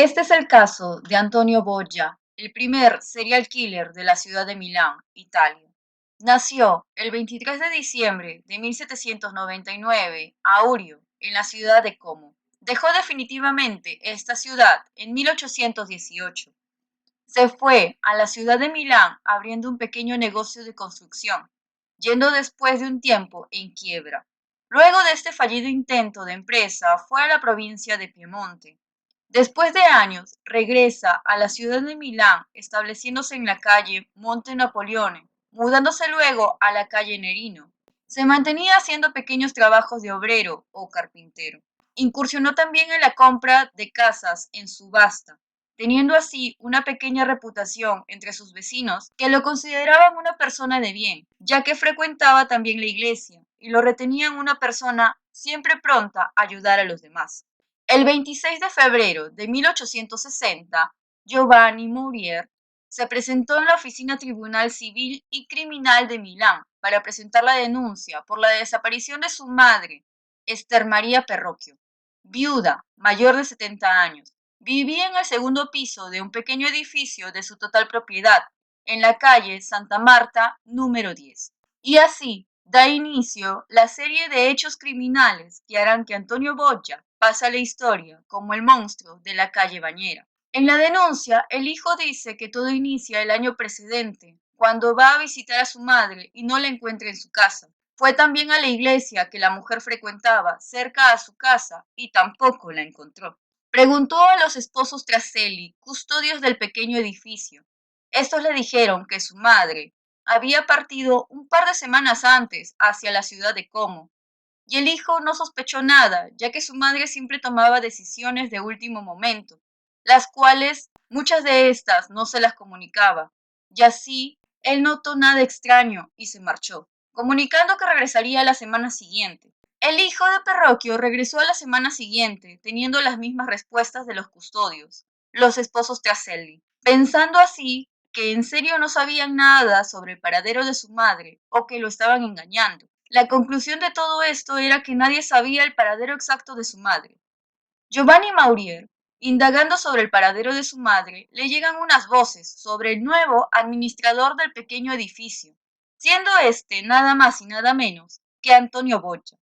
Este es el caso de Antonio Boggia, el primer serial killer de la ciudad de Milán, Italia. Nació el 23 de diciembre de 1799 a Urio, en la ciudad de Como. Dejó definitivamente esta ciudad en 1818. Se fue a la ciudad de Milán abriendo un pequeño negocio de construcción, yendo después de un tiempo en quiebra. Luego de este fallido intento de empresa, fue a la provincia de Piemonte. Después de años, regresa a la ciudad de Milán, estableciéndose en la calle Monte Napoleone, mudándose luego a la calle Nerino. Se mantenía haciendo pequeños trabajos de obrero o carpintero. Incursionó también en la compra de casas en subasta, teniendo así una pequeña reputación entre sus vecinos que lo consideraban una persona de bien, ya que frecuentaba también la iglesia y lo retenían una persona siempre pronta a ayudar a los demás. El 26 de febrero de 1860, Giovanni Mourier se presentó en la oficina Tribunal Civil y Criminal de Milán para presentar la denuncia por la desaparición de su madre, Esther María Perrocchio, viuda, mayor de 70 años. Vivía en el segundo piso de un pequeño edificio de su total propiedad, en la calle Santa Marta, número 10. Y así da inicio la serie de hechos criminales que harán que Antonio Boggia pase a la historia como el monstruo de la calle Bañera. En la denuncia, el hijo dice que todo inicia el año precedente, cuando va a visitar a su madre y no la encuentra en su casa. Fue también a la iglesia que la mujer frecuentaba cerca a su casa y tampoco la encontró. Preguntó a los esposos Traselli, custodios del pequeño edificio. Estos le dijeron que su madre había partido un par de semanas antes hacia la ciudad de Como, y el hijo no sospechó nada, ya que su madre siempre tomaba decisiones de último momento, las cuales muchas de estas no se las comunicaba, y así él notó nada extraño y se marchó, comunicando que regresaría la semana siguiente. El hijo de Perroquio regresó a la semana siguiente, teniendo las mismas respuestas de los custodios, los esposos Traselli, pensando así que en serio no sabían nada sobre el paradero de su madre o que lo estaban engañando. La conclusión de todo esto era que nadie sabía el paradero exacto de su madre. Giovanni Maurier, indagando sobre el paradero de su madre, le llegan unas voces sobre el nuevo administrador del pequeño edificio, siendo este nada más y nada menos que Antonio Boccia.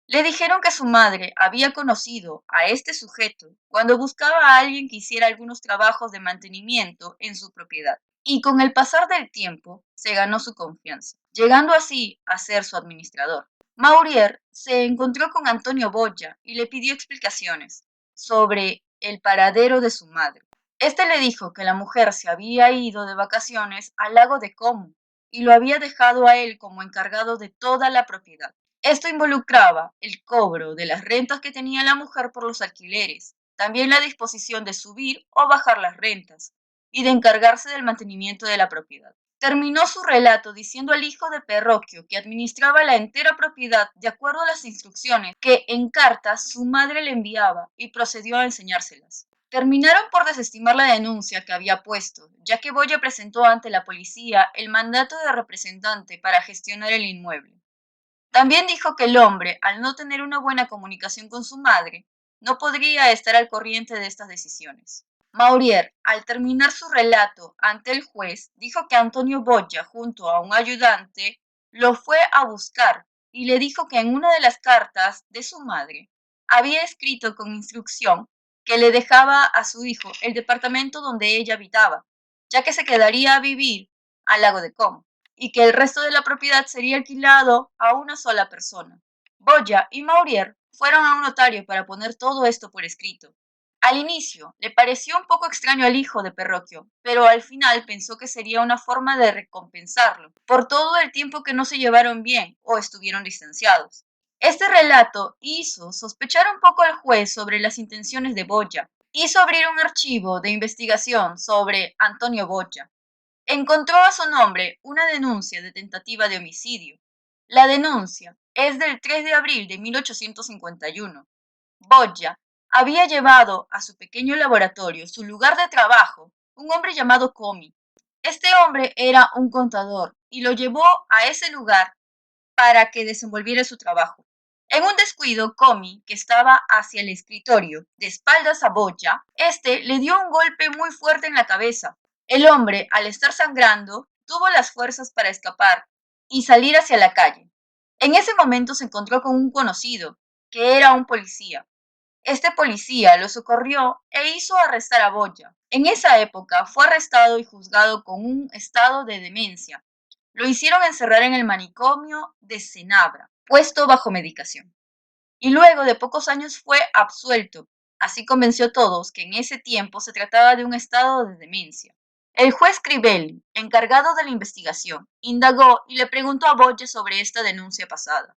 Le dijeron que su madre había conocido a este sujeto cuando buscaba a alguien que hiciera algunos trabajos de mantenimiento en su propiedad, y con el pasar del tiempo se ganó su confianza, llegando así a ser su administrador. Maurier se encontró con Antonio Boggia y le pidió explicaciones sobre el paradero de su madre. Este le dijo que la mujer se había ido de vacaciones al lago de Como y lo había dejado a él como encargado de toda la propiedad. Esto involucraba el cobro de las rentas que tenía la mujer por los alquileres, también la disposición de subir o bajar las rentas y de encargarse del mantenimiento de la propiedad. Terminó su relato diciendo al hijo de Perroquio que administraba la entera propiedad de acuerdo a las instrucciones que en cartas su madre le enviaba y procedió a enseñárselas. Terminaron por desestimar la denuncia que había puesto, ya que Boya presentó ante la policía el mandato de representante para gestionar el inmueble. También dijo que el hombre, al no tener una buena comunicación con su madre, no podría estar al corriente de estas decisiones. Maurier, al terminar su relato ante el juez, dijo que Antonio Boggia, junto a un ayudante, lo fue a buscar y le dijo que en una de las cartas de su madre había escrito con instrucción que le dejaba a su hijo el departamento donde ella habitaba, ya que se quedaría a vivir al lago de Como y que el resto de la propiedad sería alquilado a una sola persona. Boya y Maurier fueron a un notario para poner todo esto por escrito. Al inicio le pareció un poco extraño al hijo de Perroquio, pero al final pensó que sería una forma de recompensarlo por todo el tiempo que no se llevaron bien o estuvieron distanciados. Este relato hizo sospechar un poco al juez sobre las intenciones de Boya. Hizo abrir un archivo de investigación sobre Antonio Boya. Encontró a su nombre una denuncia de tentativa de homicidio. La denuncia es del 3 de abril de 1851. Boggia había llevado a su pequeño laboratorio, su lugar de trabajo, un hombre llamado Comi. Este hombre era un contador y lo llevó a ese lugar para que desenvolviera su trabajo. En un descuido, Comi, que estaba hacia el escritorio, de espaldas a Boya, le dio un golpe muy fuerte en la cabeza. El hombre, al estar sangrando, tuvo las fuerzas para escapar y salir hacia la calle. En ese momento se encontró con un conocido, que era un policía. Este policía lo socorrió e hizo arrestar a Boya. En esa época fue arrestado y juzgado con un estado de demencia. Lo hicieron encerrar en el manicomio de Cenabra, puesto bajo medicación. Y luego de pocos años fue absuelto. Así convenció a todos que en ese tiempo se trataba de un estado de demencia. El juez Crivelli, encargado de la investigación, indagó y le preguntó a Boya sobre esta denuncia pasada.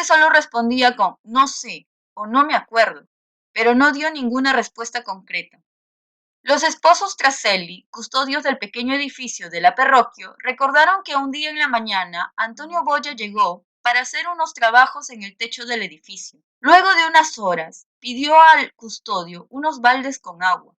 Solo respondía con no sé o no me acuerdo, pero no dio ninguna respuesta concreta. Los esposos Traselli, custodios del pequeño edificio de la parroquia, recordaron que un día en la mañana Antonio Boya llegó para hacer unos trabajos en el techo del edificio. Luego de unas horas, pidió al custodio unos baldes con agua.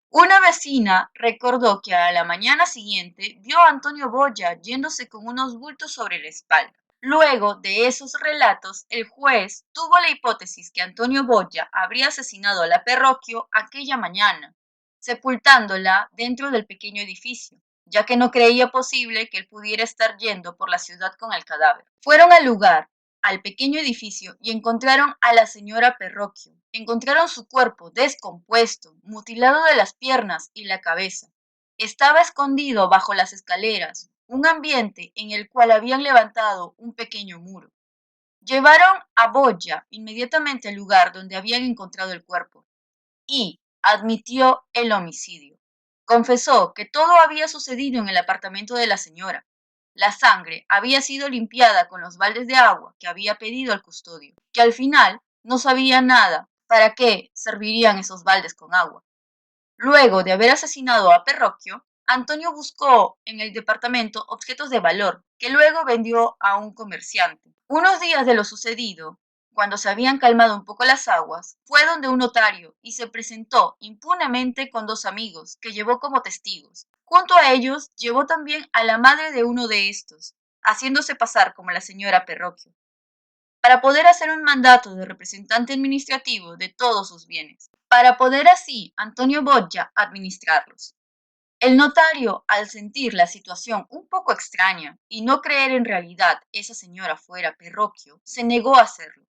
Una vecina recordó que a la mañana siguiente vio a Antonio Boya yéndose con unos bultos sobre la espalda. Luego de esos relatos, el juez tuvo la hipótesis que Antonio Boya habría asesinado a la parroquia aquella mañana, sepultándola dentro del pequeño edificio, ya que no creía posible que él pudiera estar yendo por la ciudad con el cadáver. Fueron al lugar, al pequeño edificio, y encontraron a la señora Perroquio. Encontraron su cuerpo descompuesto, mutilado de las piernas y la cabeza. Estaba escondido bajo las escaleras, un ambiente en el cual habían levantado un pequeño muro. Llevaron a Boya inmediatamente al lugar donde habían encontrado el cuerpo y admitió el homicidio. Confesó que todo había sucedido en el apartamento de la señora. La sangre había sido limpiada con los baldes de agua que había pedido el custodio, que al final no sabía nada para qué servirían esos baldes con agua. Luego de haber asesinado a Perroquio, Antonio buscó en el departamento objetos de valor que luego vendió a un comerciante. Unos días de lo sucedido, cuando se habían calmado un poco las aguas, fue donde un notario y se presentó impunemente con dos amigos que llevó como testigos. Junto a ellos llevó también a la madre de uno de estos, haciéndose pasar como la señora Perroquio, para poder hacer un mandato de representante administrativo de todos sus bienes, para poder así Antonio Boya administrarlos. El notario, al sentir la situación un poco extraña y no creer en realidad esa señora fuera Perroquio, se negó a hacerlo.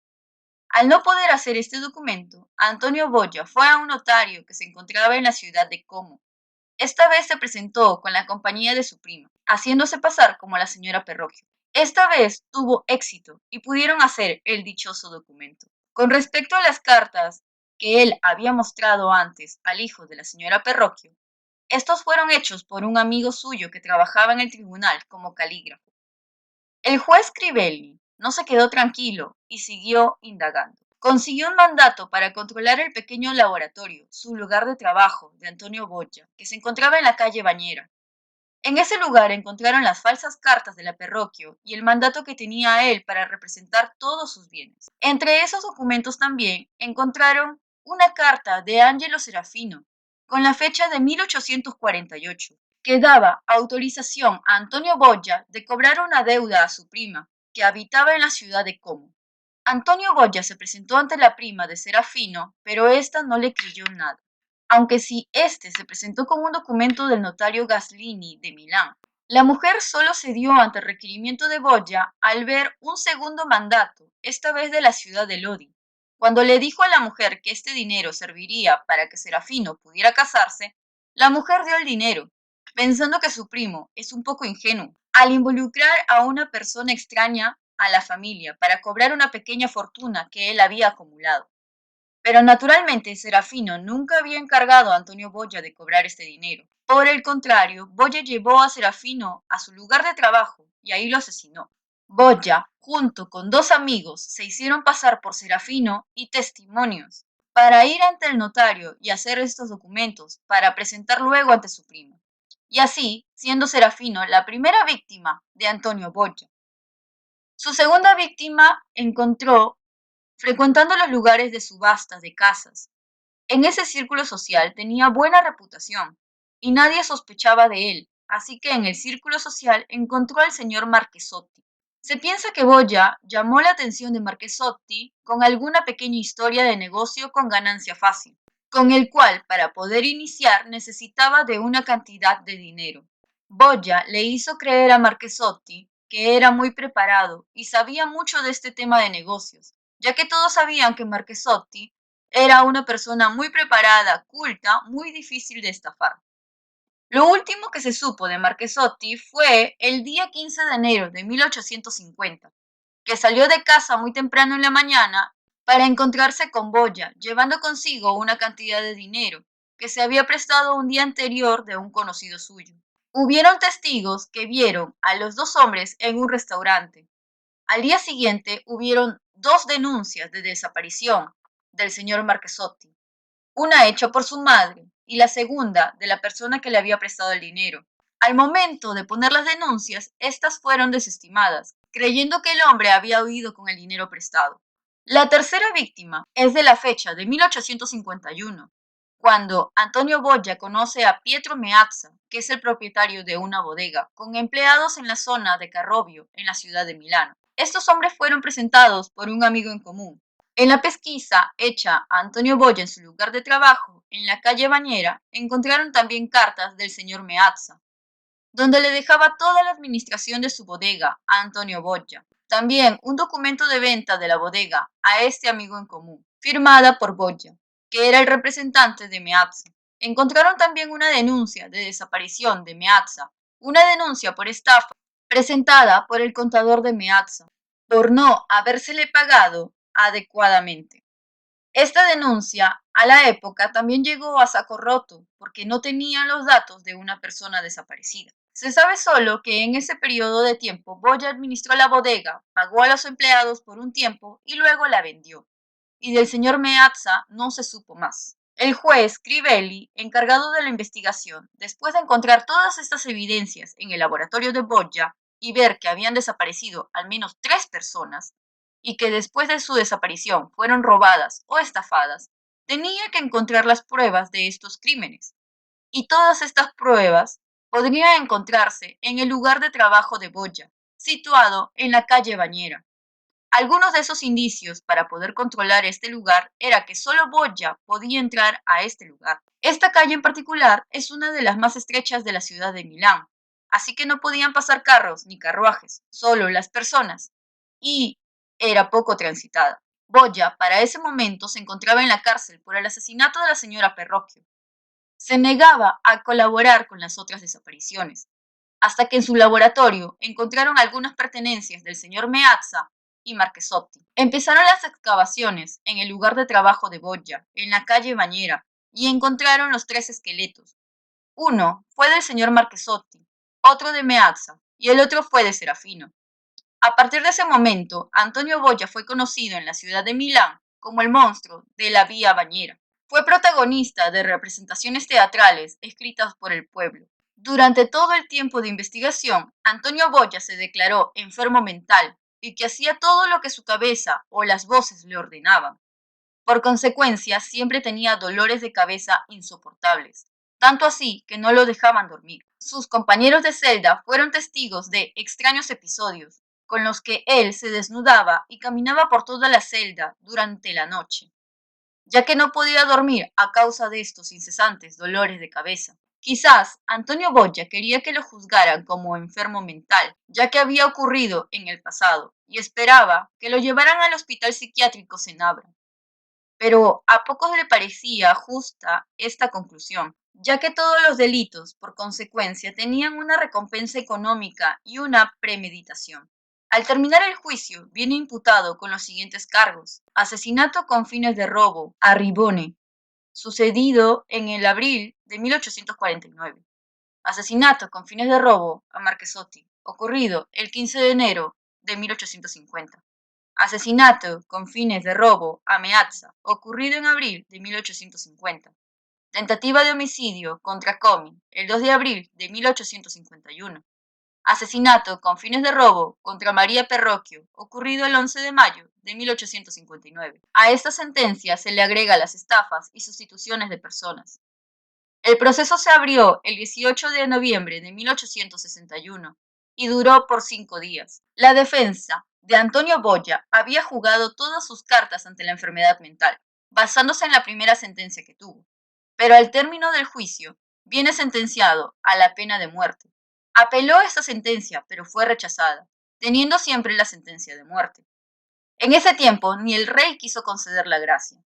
Al no poder hacer este documento, Antonio Boya fue a un notario que se encontraba en la ciudad de Como. Esta vez se presentó con la compañía de su prima, haciéndose pasar como la señora Perroquio. Esta vez tuvo éxito y pudieron hacer el dichoso documento. Con respecto a las cartas que él había mostrado antes al hijo de la señora Perroquio, estos fueron hechos por un amigo suyo que trabajaba en el tribunal como calígrafo. El juez Crivelli no se quedó tranquilo y siguió indagando. Consiguió un mandato para controlar el pequeño laboratorio, su lugar de trabajo, de Antonio Boya, que se encontraba en la calle Bañera. En ese lugar encontraron las falsas cartas de la parroquia y el mandato que tenía él para representar todos sus bienes. Entre esos documentos también encontraron una carta de Angelo Serafino, con la fecha de 1848, que daba autorización a Antonio Boya de cobrar una deuda a su prima, que habitaba en la ciudad de Como. Antonio Boya se presentó ante la prima de Serafino, pero ésta no le creyó nada, aunque sí se presentó con un documento del notario Gaslini de Milán. La mujer solo cedió ante el requerimiento de Boya al ver un segundo mandato, esta vez de la ciudad de Lodi. Cuando le dijo a la mujer que este dinero serviría para que Serafino pudiera casarse, la mujer dio el dinero, pensando que su primo es un poco ingenuo. Al involucrar a una persona extraña a la familia para cobrar una pequeña fortuna que él había acumulado. Pero naturalmente Serafino nunca había encargado a Antonio Boya de cobrar este dinero. Por el contrario, Boya llevó a Serafino a su lugar de trabajo y ahí lo asesinó. Boya, junto con dos amigos, se hicieron pasar por Serafino y testimonios para ir ante el notario y hacer estos documentos para presentar luego ante su primo. Y así, siendo Serafino la primera víctima de Antonio Boya. Su segunda víctima encontró frecuentando los lugares de subastas de casas. En ese círculo social tenía buena reputación y nadie sospechaba de él, así que en el círculo social encontró al señor Marchesotti. Se piensa que Boya llamó la atención de Marchesotti con alguna pequeña historia de negocio con ganancia fácil, con el cual para poder iniciar necesitaba de una cantidad de dinero. Boya le hizo creer a Marchesotti que era muy preparado y sabía mucho de este tema de negocios, ya que todos sabían que Marchesotti era una persona muy preparada, culta, muy difícil de estafar. Lo último que se supo de Marchesotti fue el día 15 de enero de 1850, que salió de casa muy temprano en la mañana para encontrarse con Boya, llevando consigo una cantidad de dinero que se había prestado un día anterior de un conocido suyo. Hubieron testigos que vieron a los dos hombres en un restaurante. Al día siguiente hubieron dos denuncias de desaparición del señor Marchesotti, una hecha por su madre y la segunda de la persona que le había prestado el dinero. Al momento de poner las denuncias, estas fueron desestimadas, creyendo que el hombre había huido con el dinero prestado. La tercera víctima es de la fecha de 1851, cuando Antonio Boya conoce a Pietro Meazza, que es el propietario de una bodega, con empleados en la zona de Carrovio, en la ciudad de Milán. Estos hombres fueron presentados por un amigo en común. En la pesquisa hecha a Antonio Boya en su lugar de trabajo, en la calle Bañera, encontraron también cartas del señor Meazza, donde le dejaba toda la administración de su bodega a Antonio Boya. También un documento de venta de la bodega a este amigo en común, firmada por Boya, que era el representante de Meazza. Encontraron también una denuncia de desaparición de Meazza, una denuncia por estafa presentada por el contador de Meazza, por no habérsele pagado adecuadamente. Esta denuncia a la época también llegó a saco roto porque no tenían los datos de una persona desaparecida. Se sabe solo que en ese periodo de tiempo Boya administró la bodega, pagó a los empleados por un tiempo y luego la vendió. Y del señor Meazza no se supo más. El juez Crivelli, encargado de la investigación, después de encontrar todas estas evidencias en el laboratorio de Boya y ver que habían desaparecido al menos 3 personas, y que después de su desaparición fueron robadas o estafadas, tenía que encontrar las pruebas de estos crímenes. Y todas estas pruebas podrían encontrarse en el lugar de trabajo de Boya, situado en la calle Bañera. Algunos de esos indicios para poder controlar este lugar era que solo Boya podía entrar a este lugar. Esta calle en particular es una de las más estrechas de la ciudad de Milán, así que no podían pasar carros ni carruajes, solo las personas, y era poco transitada. Boya para ese momento se encontraba en la cárcel por el asesinato de la señora Perrocchio. Se negaba a colaborar con las otras desapariciones, hasta que en su laboratorio encontraron algunas pertenencias del señor Meazza y Marchesotti. Empezaron las excavaciones en el lugar de trabajo de Boya, en la calle Bañera, y encontraron los 3 esqueletos. Uno fue del señor Marchesotti, otro de Meazza y el otro fue de Serafino. A partir de ese momento, Antonio Boya fue conocido en la ciudad de Milán como el monstruo de la Vía Bañera. Fue protagonista de representaciones teatrales escritas por el pueblo. Durante todo el tiempo de investigación, Antonio Boya se declaró enfermo mental y que hacía todo lo que su cabeza o las voces le ordenaban. Por consecuencia, siempre tenía dolores de cabeza insoportables, tanto así que no lo dejaban dormir. Sus compañeros de celda fueron testigos de extraños episodios, con los que él se desnudaba y caminaba por toda la celda durante la noche, ya que no podía dormir a causa de estos incesantes dolores de cabeza. Quizás Antonio Boya quería que lo juzgaran como enfermo mental, ya que había ocurrido en el pasado, y esperaba que lo llevaran al hospital psiquiátrico en Abra. Pero a pocos le parecía justa esta conclusión, ya que todos los delitos, por consecuencia, tenían una recompensa económica y una premeditación. Al terminar el juicio, viene imputado con los siguientes cargos: asesinato con fines de robo a Ribone, sucedido en el abril de 1849; asesinato con fines de robo a Marchesotti, ocurrido el 15 de enero de 1850; asesinato con fines de robo a Meazza, ocurrido en abril de 1850; tentativa de homicidio contra Comi, el 2 de abril de 1851; asesinato con fines de robo contra María Perrocchio, ocurrido el 11 de mayo de 1859. A esta sentencia se le agrega las estafas y sustituciones de personas. El proceso se abrió el 18 de noviembre de 1861 y duró por 5 días. La defensa de Antonio Boya había jugado todas sus cartas ante la enfermedad mental, basándose en la primera sentencia que tuvo. Pero al término del juicio, viene sentenciado a la pena de muerte. Apeló esta sentencia, pero fue rechazada, teniendo siempre la sentencia de muerte. En ese tiempo, ni el rey quiso conceder la gracia.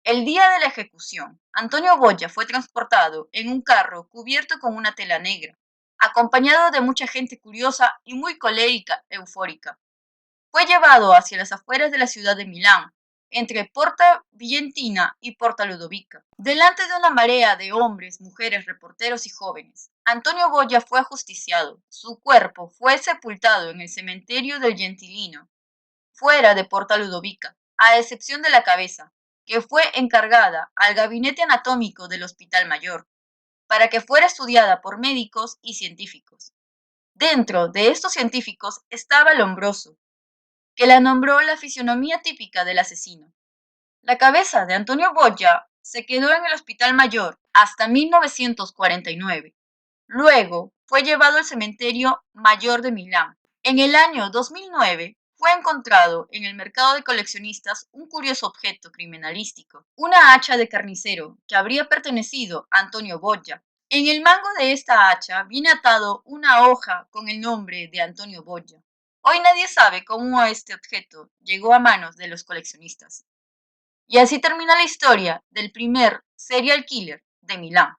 El día de la ejecución, Antonio Boya fue transportado en un carro cubierto con una tela negra, acompañado de mucha gente curiosa y muy colérica, eufórica. Fue llevado hacia las afueras de la ciudad de Milán, entre Porta Villentina y Porta Ludovica. Delante de una marea de hombres, mujeres, reporteros y jóvenes, Antonio Boya fue ajusticiado. Su cuerpo fue sepultado en el cementerio del Gentilino, fuera de Porta Ludovica, a excepción de la cabeza, que fue encargada al gabinete anatómico del Hospital Mayor, para que fuera estudiada por médicos y científicos. Dentro de estos científicos estaba Lombroso, que la nombró la fisionomía típica del asesino. La cabeza de Antonio Boya se quedó en el Hospital Mayor hasta 1949. Luego fue llevado al Cementerio Mayor de Milán. En el año 2009 fue encontrado en el mercado de coleccionistas un curioso objeto criminalístico, una hacha de carnicero que habría pertenecido a Antonio Boya. En el mango de esta hacha viene atado una hoja con el nombre de Antonio Boya. Hoy nadie sabe cómo este objeto llegó a manos de los coleccionistas. Y así termina la historia del primer serial killer de Milán.